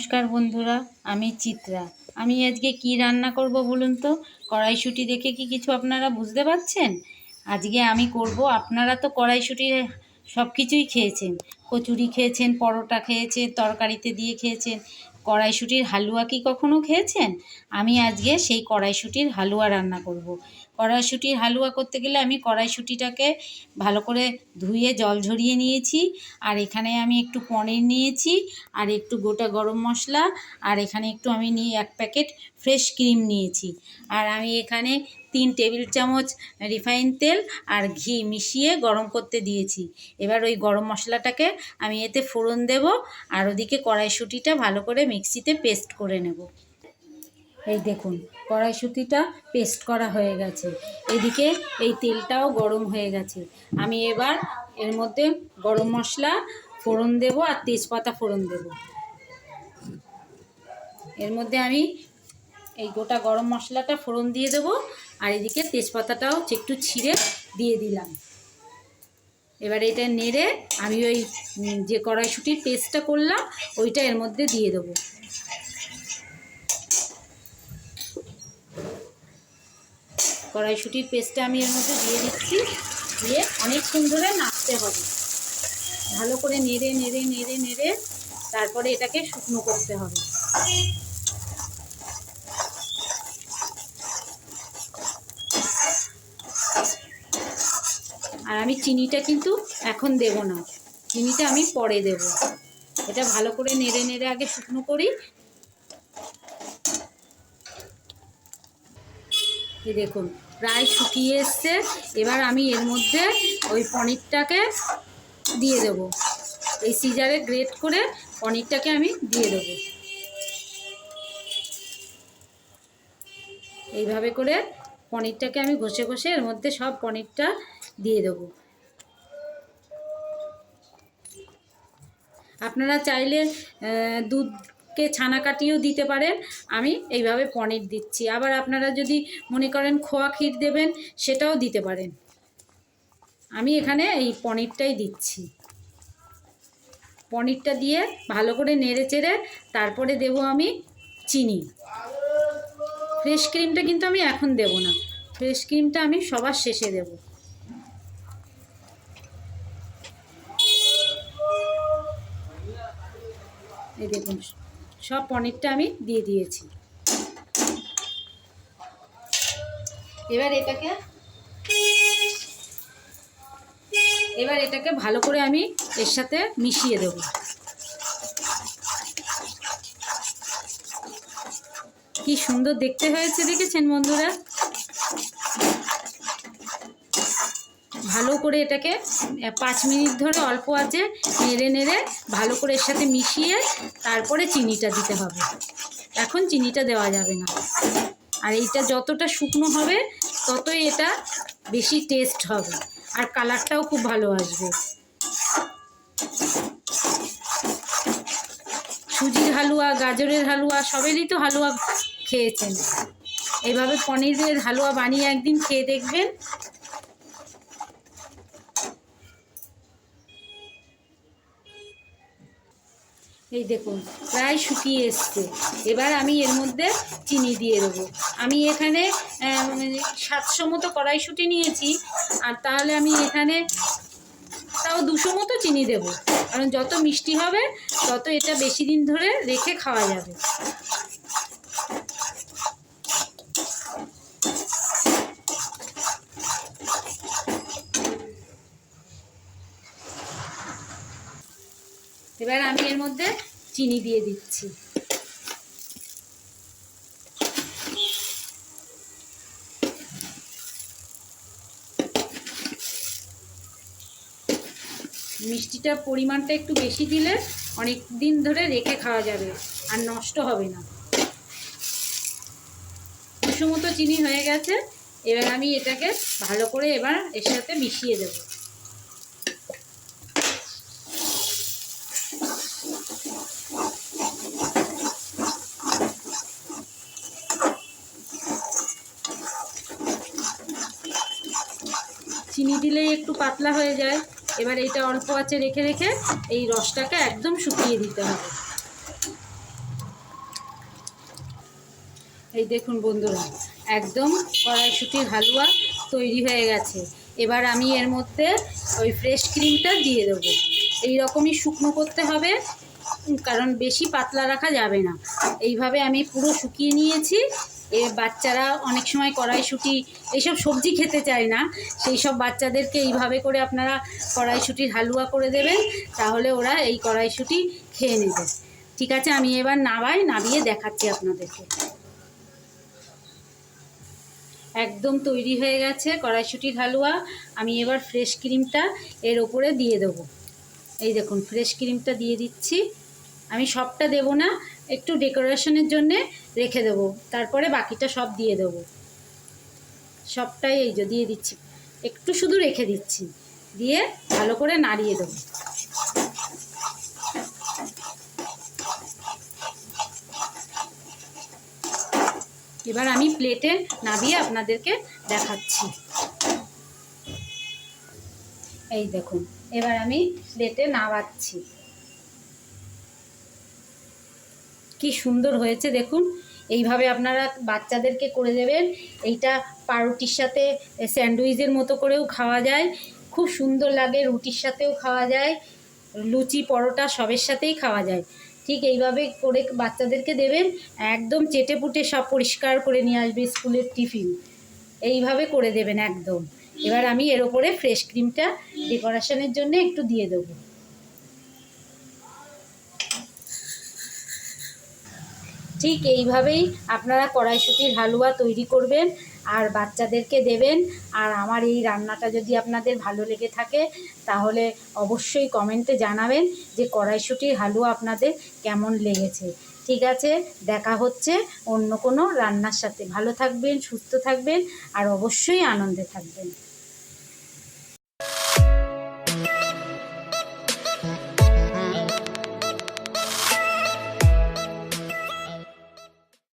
নমস্কার বন্ধুরা, আমি চিত্রা। আমি আজকে কি রান্না করব বলুন তো? কড়াইশুঁটি দেখে কি কিছু আপনারা বুঝতে পারছেন? আজকে আমি করব, আপনারা তো কড়াইশুঁটি সব কিছুই খেয়েছেন, কচুরি খেয়েছেন, পরোটা খেয়েছেন, তরকারিতে দিয়ে খেয়েছেন। কড়াইশুঁটির হালুয়া কি কখনো খেয়েছেন? আমি আজকে সেই কড়াইশুঁটির হালুয়া রান্না করব। কড়াইশুঁটির হালুয়া করতে গেলে আমি কড়াইশুঁটিটাকে ভালো করে ধুয়ে জল ঝরিয়ে নিয়েছি। আর এখানে আমি একটু পনির নিয়েছি, আর একটু গোটা গরম মশলা, আর এখানে একটু আমি এক প্যাকেট ফ্রেশ ক্রিম নিয়েছি। আর আমি এখানে 3 টেবিল চামচ রিফাইন তেল আর ঘি মিশিয়ে গরম করতে দিয়েছি। এবার ওই গরম মশলাটাকে আমি এতে ফোড়ন দেব, আর ওদিকে কড়াইশুঁটিটা ভালো করে মিক্সিতে পেস্ট করে নেব। এই দেখুন, কড়াইশুঁটিটা পেস্ট করা হয়ে গেছে। এদিকে এই তেলটাও গরম হয়ে গেছে। আমি এবার এর মধ্যে গরম মশলা ফোড়ন দেব আর তেজপাতা ফোড়ন দেব। এর মধ্যে আমি এই গোটা গরম মশলাটা ফোড়ন দিয়ে দেবো, আর এদিকে তেজপাতাটাও একটু ছিঁড়ে দিয়ে দিলাম। এবার এটা নেড়ে আমি ওই যে কড়াইশুঁটির পেস্টটা করলাম ওইটা এর মধ্যে দিয়ে দেবো। কড়াইশুঁটির পেস্টটা আমি এর মধ্যে দিয়ে দিচ্ছি। দিয়ে অনেকক্ষণ ধরে নাড়তে হবে, ভালো করে নেড়ে নেড়ে নেড়ে নেড়ে তারপরে এটাকে শুকনো করতে হবে। আর আমি চিনিটা কিন্তু এখন দেব না, চিনিটা আমি পরে দেব। এটা ভালো করে নেড়ে নেড়ে আগে শুকনো করি। এই দেখুন, প্রায় শুকিয়ে এসছে। এবার আমি এর মধ্যে ওই পনিরটাকে দিয়ে দেবো। এই সিজারে গ্রেট করে পনিরটাকে আমি দিয়ে দেবো। এইভাবে করে পনিরটাকে আমি ঘষে ঘষে এর মধ্যে সব পনিরটা দিয়ে দেবো। আপনারা চাইলে দুধকে ছানা কাটিয়েও দিতে পারেন। আমি এইভাবে পনির দিচ্ছি। আবার আপনারা যদি মনে করেন খোয়া ক্ষীর দেবেন, সেটাও দিতে পারেন। আমি এখানে এই পনিরটাই দিচ্ছি। পনিরটা দিয়ে ভালো করে নেড়ে চেড়ে তারপরে দেব আমি চিনি। ফ্রেশ ক্রিমটা কিন্তু আমি এখন দেব না, ফ্রেশ ক্রিমটা আমি সবার শেষে দেব। এই দেখুন, সব পনিরটা আমি দিয়ে দিয়েছি। এবার এটাকে ভালো করে আমি এর সাথে মিশিয়ে দেব। কি সুন্দর দেখতে হয়েছে, দেখেছেন বন্ধুরা? ভালো করে এটাকে 5 মিনিট ধরে অল্প আঁচে নেড়ে নেড়ে ভালো করে এর সাথে মিশিয়ে তারপরে চিনিটা দিতে হবে। এখন চিনিটা দেওয়া যাবে না। আর এইটা যতটা শুকনো হবে ততই এটা বেশি টেস্ট হবে, আর কালারটাও খুব ভালো আসবে। সুজির হালুয়া, গাজরের হালুয়া, সবেরই তো হালুয়া খেয়েছেন। এইভাবে পনিরের হালুয়া বানিয়ে একদিন খেয়ে দেখবেন। এই দেখুন, প্রায় শুকিয়ে এসছে। এবার আমি এর মধ্যে চিনি দিয়ে দেবো। আমি এখানে 700 মতো কড়াইশুঁটি নিয়েছি, আর তাহলে আমি এখানে তাও 200 মতো চিনি দেব। কারণ যত মিষ্টি হবে তত এটা বেশি দিন ধরে রেখে খাওয়া যাবে। এবার আমি এর মধ্যে চিনি দিয়ে দিচ্ছি। মিষ্টিটার পরিমাণটা একটু বেশি দিলে অনেক দিন ধরে রেখে খাওয়া যাবে, আর নষ্ট হবে না। 200 মতো চিনি হয়ে গেছে। এবার আমি এটাকে ভালো করে এবার এর সাথে মিশিয়ে দেব। চিনি দিলেই একটু পাতলা হয়ে যায়। এবার এইটা অল্প আঁচে রেখে রেখে এই রসটাকে একদম শুকিয়ে দিতে হবে। এই দেখুন বন্ধুরা, একদম কড়াইশুঁটির হালুয়া তৈরি হয়ে গেছে। এবার আমি এর মধ্যে ওই ফ্রেশ ক্রিমটা দিয়ে দেবো। এই রকমই শুকনো করতে হবে, কারণ বেশি পাতলা রাখা যাবে না। এইভাবে আমি পুরো শুকিয়ে নিয়েছি। বাচ্চারা অনেক সময় কড়াইশুঁটি এইসব সবজি খেতে চায় না, সেই সব বাচ্চাদেরকে এইভাবে করে আপনারা কড়াইশুঁটির হালুয়া করে দেবেন, তাহলে ওরা এই কড়াইশুঁটি খেয়ে নেবে। ঠিক আছে, আমি এবার নাবিয়ে দেখাচ্ছি আপনাদেরকে। একদম তৈরি হয়ে গেছে কড়াইশুঁটির হালুয়া। আমি এবার ফ্রেশ ক্রিমটা এর ওপরে দিয়ে দেবো। এই দেখুন, ফ্রেশ ক্রিমটা দিয়ে দিচ্ছি। আমি সবটা দেব না, একটু ডেকোরেশনের জন্যে রেখে দেবো, তারপরে বাকিটা সব দিয়ে দেবো। সবটাই এই যে দিয়ে দিচ্ছি, একটু শুধু রেখে দিচ্ছি, দিয়ে ভালো করে নাড়িয়ে দেবো। এবার আমি প্লেটে নামিয়ে আপনাদেরকে দেখাচ্ছি। এই দেখুন, এবার আমি প্লেটে নামাচ্ছি। কি সুন্দর হয়েছে দেখুন। এইভাবে আপনারা বাচ্চাদেরকে করে দেবেন। এইটা পাউরুটির সাথে স্যান্ডউইচের মতো করেও খাওয়া যায়, খুব সুন্দর লাগে। রুটির সাথেও খাওয়া যায়, লুচি পরোটা সবের সাথেই খাওয়া যায়। ঠিক এইভাবে করে বাচ্চাদেরকে দেবেন, একদম চেটেপুটে সব পরিষ্কার করে নিয়ে আসবে স্কুলের টিফিন। এইভাবে করে দেবেন একদম। এবার আমি এর ওপরে ফ্রেশ ক্রিমটা ডেকোরেশনের জন্য একটু দিয়ে দেবো। ঠিক এইভাবেই আপনারা কড়াইশুঁটির হালুয়া তৈরি করবেন আর বাচ্চাদেরকে দেবেন। আর আমার এই রান্নাটা যদি আপনাদের ভালো লেগে থাকে, তাহলে অবশ্যই কমেন্টে জানাবেন যে কড়াইশুঁটির হালুয়া আপনাদের কেমন লেগেছে। ঠিক আছে, দেখা হচ্ছে অন্য কোনো রান্নার সাথে। ভালো থাকবেন, সুস্থ থাকবেন আর অবশ্যই আনন্দে থাকবেন।